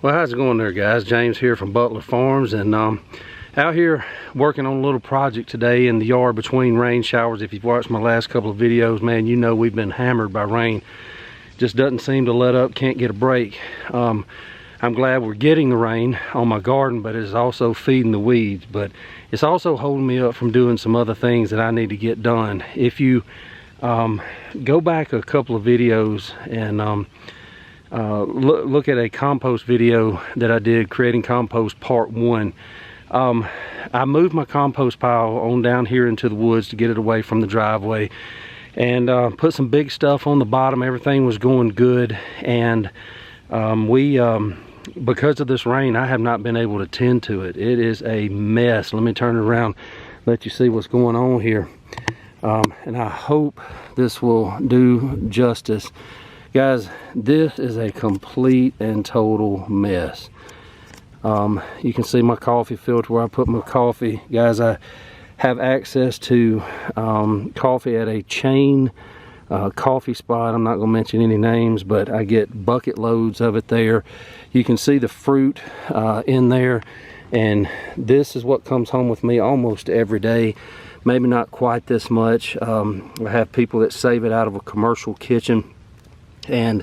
Well, how's it going there, guys? James here from Butler Farms, and out here working on a little project today in the yard between rain showers. If you've watched my last couple of videos, man, you know we've been hammered by rain. Just doesn't seem to let up, can't get a break. I'm glad we're getting the rain on my garden, but it's also feeding the weeds. But it's also holding me up from doing some other things that I need to get done. If you go back a couple of videos and look at a compost video that I did, creating compost part 1. I moved my compost pile on down here into the woods to get it away from the driveway, and put some big stuff on the bottom. Everything was going good, and because of this rain, I have not been able to tend to it. It is a mess. Let me turn it around, let you see what's going on here, and I hope this will do justice. Guys, this is a complete and total mess. You can see my coffee filter where I put my coffee. Guys, I have access to coffee at a chain coffee spot. I'm not going to mention any names, but I get bucket loads of it there. You can see the fruit in there, and this is what comes home with me almost every day. Maybe not quite this much. I have people that save it out of a commercial kitchen, and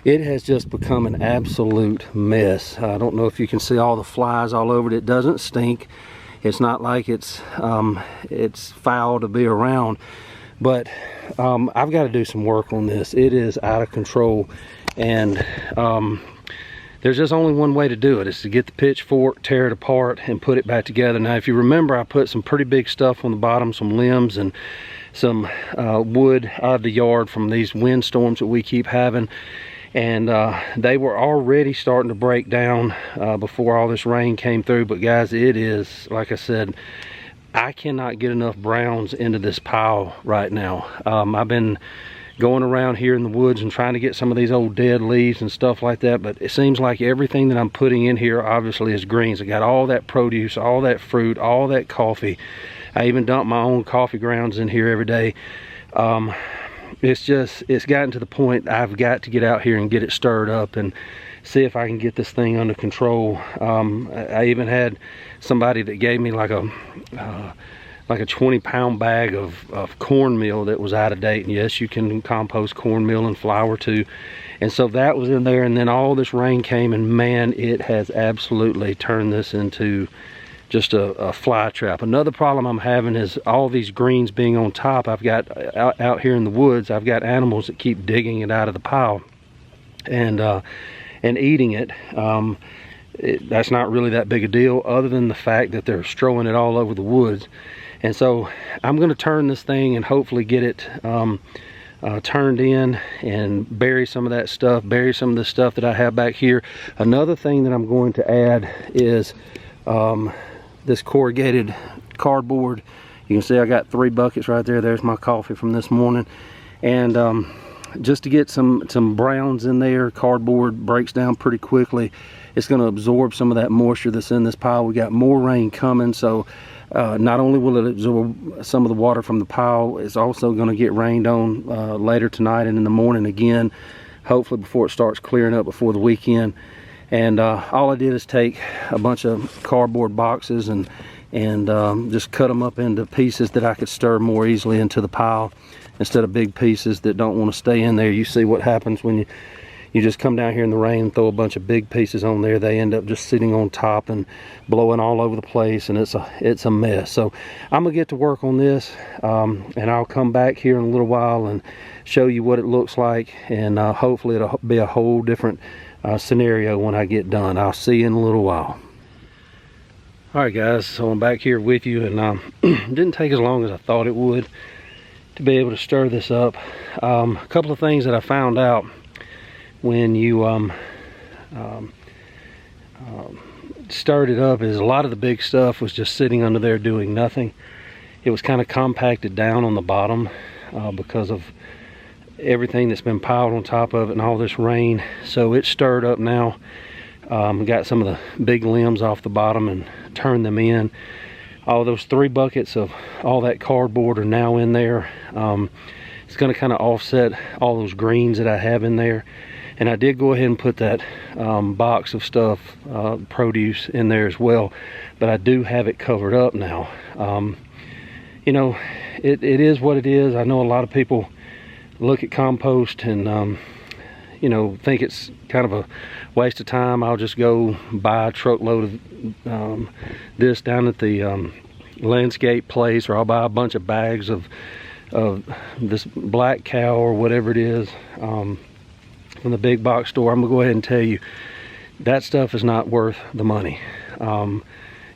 it has just become an absolute mess. I don't know if you can see all the flies all over it. It doesn't stink. It's not like it's foul to be around, but I've got to do some work on this. It is out of control, and there's just only one way to do it. It's to get the pitchfork, tear it apart, and put it back together. Now, if you remember, I put some pretty big stuff on the bottom, some limbs and some wood out of the yard from these windstorms that we keep having, and they were already starting to break down before all this rain came through. But guys, it is, like I said, I cannot get enough browns into this pile right now. I've been going around here in the woods and trying to get some of these old dead leaves and stuff like that, but it seems like everything that I'm putting in here obviously is greens. I got all that produce, all that fruit, all that coffee. I even dump my own coffee grounds in here every day. It's gotten to the point I've got to get out here and get it stirred up and see if I can get this thing under control. I even had somebody that gave me like a 20-pound bag of cornmeal that was out of date. And yes, you can compost cornmeal and flour too. And so that was in there, and then all this rain came, and man, it has absolutely turned this into just a fly trap. Another problem I'm having is all these greens being on top. I've got out here in the woods, I've got animals that keep digging it out of the pile and eating it. That's not really that big a deal, other than the fact that they're strowing it all over the woods. And so I'm going to turn this thing and hopefully get it turned in and bury some of that stuff, bury some of the stuff that I have back here. Another thing that I'm going to add is this corrugated cardboard. You can see I got 3 buckets right there. There's my coffee from this morning, and just to get some browns in there. Cardboard breaks down pretty quickly. It's going to absorb some of that moisture that's in this pile. We got more rain coming, so not only will it absorb some of the water from the pile, it's also going to get rained on later tonight and in the morning again, hopefully before it starts clearing up before the weekend. And all I did is take a bunch of cardboard boxes and just cut them up into pieces that I could stir more easily into the pile, instead of big pieces that don't want to stay in there. You see what happens when you just come down here in the rain and throw a bunch of big pieces on there. They end up just sitting on top and blowing all over the place, and it's a mess. So I'm gonna get to work on this, and I'll come back here in a little while and show you what it looks like, and hopefully it'll be a whole different scenario when I get done. I'll see you in a little while. Alright guys, so I'm back here with you, and it didn't take as long as I thought it would to be able to stir this up. A couple of things that I found out when you stirred it up is a lot of the big stuff was just sitting under there doing nothing. It was kind of compacted down on the bottom because of everything that's been piled on top of it and all this rain. So it's stirred up now. Got some of the big limbs off the bottom and turned them in. All those 3 buckets of all that cardboard are now in there. It's going to kind of offset all those greens that I have in there. And I did go ahead and put that box of stuff, produce, in there as well, but I do have it covered up now. You know, it is what it is. I know a lot of people look at compost and you know, think it's kind of a waste of time. I'll just go buy a truckload of this down at the landscape place, or I'll buy a bunch of bags of this black cow or whatever it is from the big box store. I'm gonna go ahead and tell you, that stuff is not worth the money.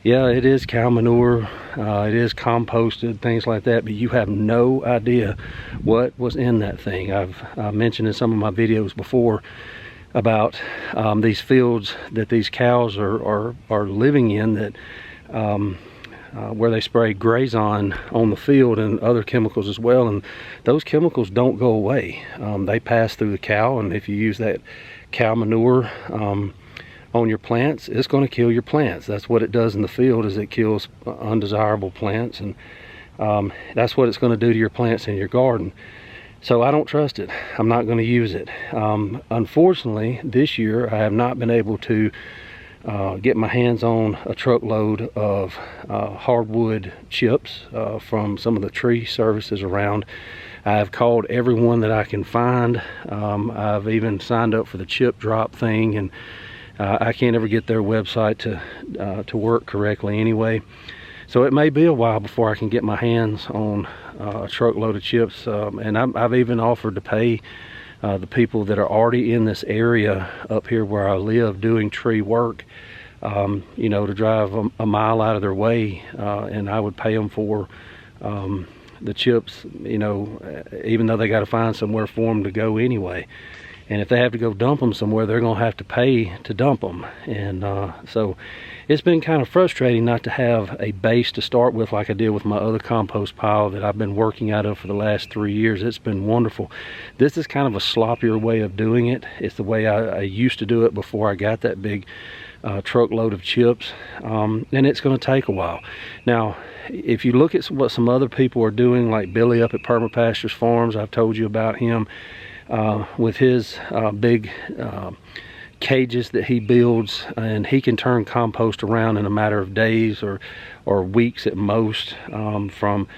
Yeah, it is cow manure, it is composted, things like that, but you have no idea what was in that thing. I've mentioned in some of my videos before about these fields that these cows are living in, that where they spray Grazon on the field and other chemicals as well, and those chemicals don't go away. They pass through the cow, and if you use that cow manure on your plants, it's going to kill your plants. That's what it does in the field, is it kills undesirable plants, and that's what it's going to do to your plants in your garden. So I don't trust it. I'm not going to use it. Unfortunately, this year I have not been able to get my hands on a truckload of hardwood chips from some of the tree services around. I've called everyone that I can find. I've even signed up for the chip drop thing, and I can't ever get their website to work correctly anyway. So it may be a while before I can get my hands on a truckload of chips, and I've even offered to pay the people that are already in this area up here where I live doing tree work, you know, to drive a mile out of their way, and I would pay them for the chips, you know, even though they got to find somewhere for them to go anyway. And if they have to go dump them somewhere, they're going to have to pay to dump them. And so it's been kind of frustrating not to have a base to start with, like I did with my other compost pile that I've been working out of for the last 3 years. It's been wonderful. This is kind of a sloppier way of doing it. It's the way I used to do it before I got that big truckload of chips, and it's going to take a while. Now, if you look at what some other people are doing, like Billy up at Permapastures Farms, I've told you about him, with his big cages that he builds, and he can turn compost around in a matter of days or weeks at most, from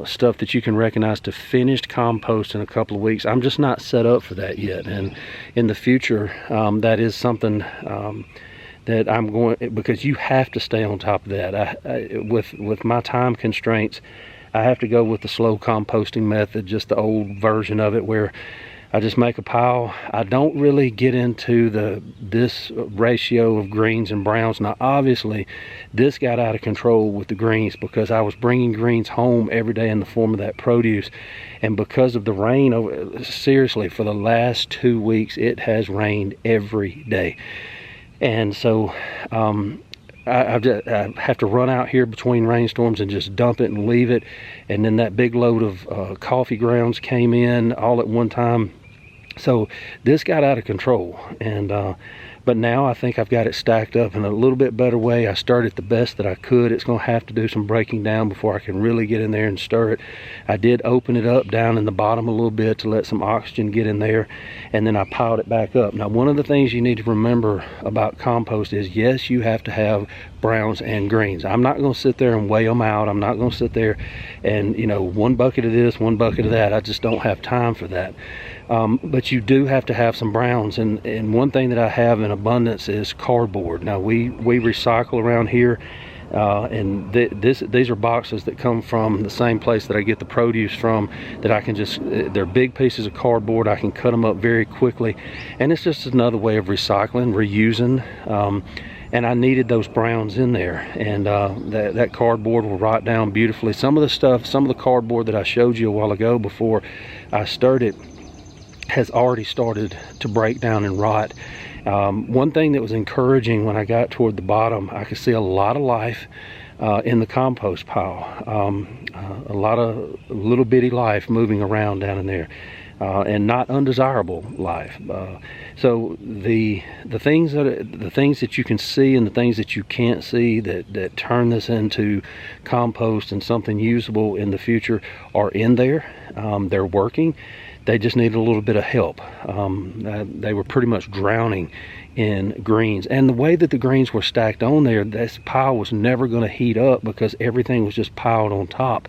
stuff that you can recognize to finished compost in a couple of weeks. I'm just not set up for that yet, and in the future that is something that I'm going, because you have to stay on top of that. With my time constraints, I have to go with the slow composting method, just the old version of it, where I just make a pile. I don't really get into this ratio of greens and browns. Now, obviously, this got out of control with the greens because I was bringing greens home every day in the form of that produce. And because of the rain, seriously, for the last 2 weeks, it has rained every day. And so I have to run out here between rainstorms and just dump it and leave it. And then that big load of coffee grounds came in all at one time. So this got out of control, and but now I think I've got it stacked up in a little bit better way. I started the best that I could. It's going to have to do some breaking down before I can really get in there and stir it. I did open it up down in the bottom a little bit to let some oxygen get in there, and then I piled it back up. Now, one of the things you need to remember about compost is, yes, you have to have browns and greens. I'm not going to sit there and weigh them out. I'm not going to sit there and, you know, 1 bucket of this, 1 bucket of that. I just don't have time for that. But you do have to have some browns, and one thing that I have in abundance is cardboard. Now we recycle around here, and these are boxes that come from the same place that I get the produce from, that I can just, they're big pieces of cardboard. I can cut them up very quickly, and it's just another way of recycling, reusing. And I needed those browns in there, and that cardboard will rot down beautifully. Some of the cardboard that I showed you a while ago before I stirred it has already started to break down and rot. One thing that was encouraging, when I got toward the bottom, I could see a lot of life in the compost pile. A lot of little bitty life moving around down in there, and not undesirable life. So the things that you can see and the things that you can't see that turn this into compost and something usable in the future are in there. They're working. they just needed a little bit of help. They were pretty much drowning in greens, and the way that the greens were stacked on there, this pile was never going to heat up because everything was just piled on top.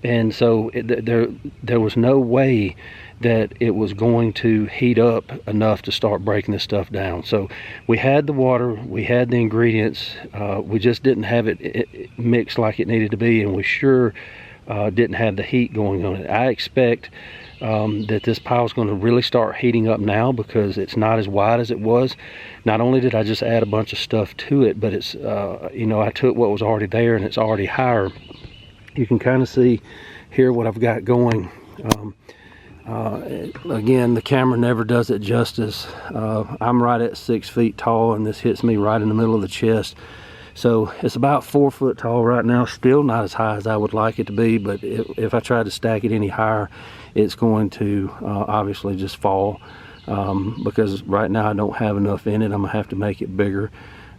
And so there was no way that it was going to heat up enough to start breaking this stuff down. So we had the water, we had the ingredients, we just didn't have it mixed like it needed to be, and we sure didn't have the heat going on it. I expect that this pile is going to really start heating up now because it's not as wide as it was. Not only did I just add a bunch of stuff to it, but it's I took what was already there and it's already higher. You can kind of see here what I've got going. Again, the camera never does it justice. I'm right at 6 feet tall, and this hits me right in the middle of the chest. So it's about 4 foot tall right now. Still not as high as I would like it to be, but if I try to stack it any higher, it's going to obviously just fall, because right now I don't have enough in it. I'm gonna have to make it bigger.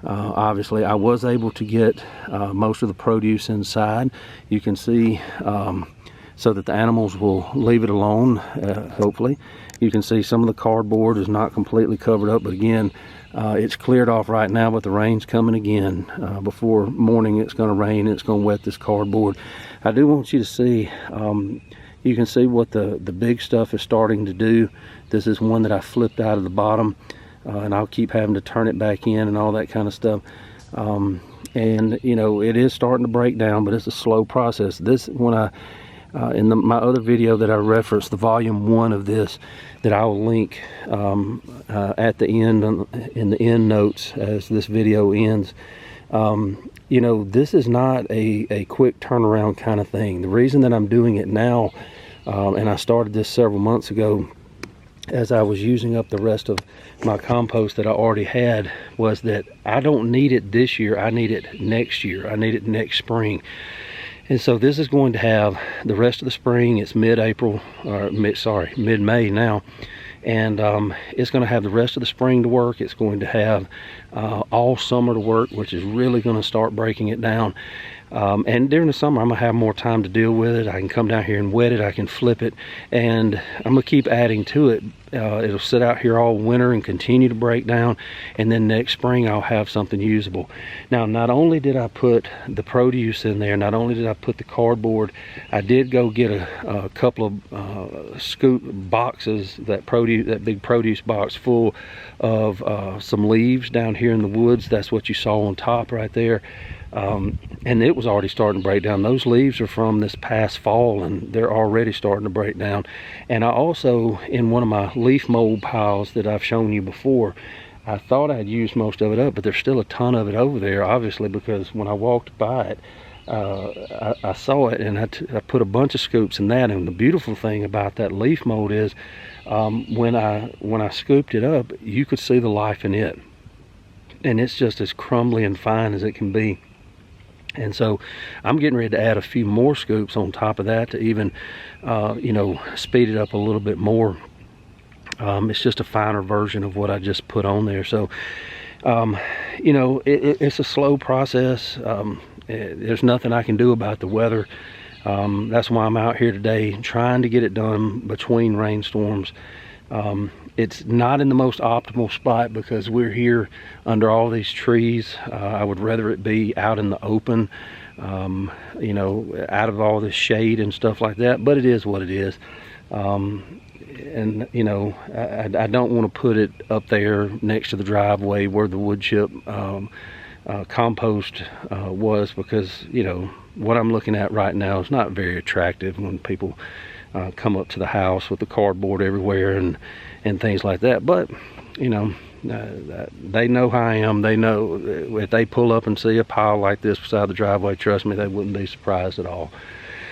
Obviously I was able to get most of the produce inside. You can see, so that the animals will leave it alone, hopefully. You can see some of the cardboard is not completely covered up, but again, it's cleared off right now, but the rain's coming again. Before morning it's going to rain and it's going to wet this cardboard. I do want you to see, you can see what the big stuff is starting to do. This is one that I flipped out of the bottom, and I'll keep having to turn it back in and all that kind of stuff. And it is starting to break down, but it's a slow process. This, when I in my other video that I referenced, the volume 1 of this, that I will link at the end, in the end notes as this video ends. This is not a quick turnaround kind of thing. The reason that I'm doing it now, and I started this several months ago, as I was using up the rest of my compost that I already had, was that I don't need it this year. I need it next year. I need it next spring. And so this is going to have the rest of the spring. It's mid-April, or mid-May now. And it's going to have the rest of the spring to work. It's going to have all summer to work, which is really going to start breaking it down. And during the summer, I'm going to have more time to deal with it. I can come down here and wet it. I can flip it. And I'm going to keep adding to it. It'll sit out here all winter and continue to break down. And then next spring, I'll have something usable. Now, not only did I put the produce in there, not only did I put the cardboard, I did go get a couple of scoop boxes, that big produce box full of some leaves down here in the woods. That's what you saw on top right there. And it was already starting to break down. Those leaves are from this past fall, and they're already starting to break down. And I also, in one of my leaf mold piles that I've shown you before, I thought I'd used most of it up, but there's still a ton of it over there, obviously, because when I walked by it, I saw it, and I put a bunch of scoops in that. And the beautiful thing about that leaf mold is, when I scooped it up, you could see the life in it, and it's just as crumbly and fine as it can be. And so I'm getting ready to add a few more scoops on top of that to even speed it up a little bit more. It's just a finer version of what I just put on there. So it's a slow process. There's nothing I can do about the weather. That's why I'm out here today trying to get it done between rainstorms. It's not in the most optimal spot because we're here under all these trees. I would rather it be out in the open, out of all this shade and stuff like that, but it is what it is. And I don't want to put it up there next to the driveway where the wood chip compost was, because what I'm looking at right now is not very attractive when people come up to the house with the cardboard everywhere and things like that. But they know how I am. They know if they pull up and see a pile like this beside the driveway, trust me, they wouldn't be surprised at all.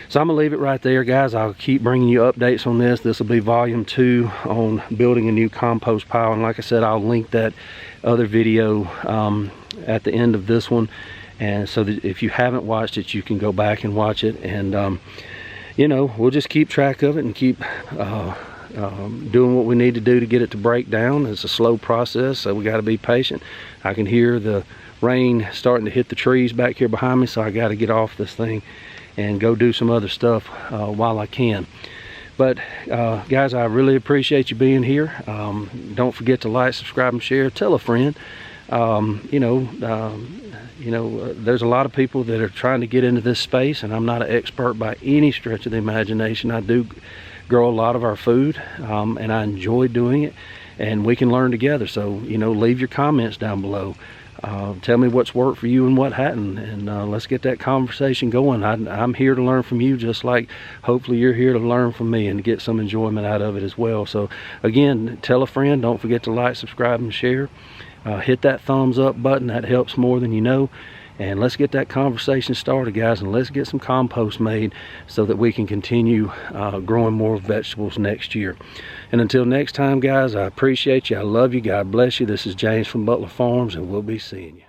So I'm gonna leave it right there, guys. I'll keep bringing you updates on this. This will be volume 2 on building a new compost pile, and like I said, I'll link that other video at the end of this one, and so that if you haven't watched it, you can go back and watch it. And we'll just keep track of it and keep doing what we need to do to get it to break down. It's a slow process, so we got to be patient. I can hear the rain starting to hit the trees back here behind me, so I got to get off this thing and go do some other stuff while I can. But guys, I really appreciate you being here. Don't forget to like, subscribe, and share. Tell a friend. There's a lot of people that are trying to get into this space, and I'm not an expert by any stretch of the imagination. I do grow a lot of our food, and I enjoy doing it, and we can learn together. So leave your comments down below. Tell me what's worked for you and what hadn't, and let's get that conversation going. I'm here to learn from you, just like hopefully you're here to learn from me and get some enjoyment out of it as well. So again, tell a friend. Don't forget to like, subscribe, and share. Hit that thumbs up button. That helps more than you know. And let's get that conversation started, guys, and let's get some compost made so that we can continue growing more vegetables next year. And until next time, guys, I appreciate you. I love you. God bless you. This is James from Butler Farms, and we'll be seeing you.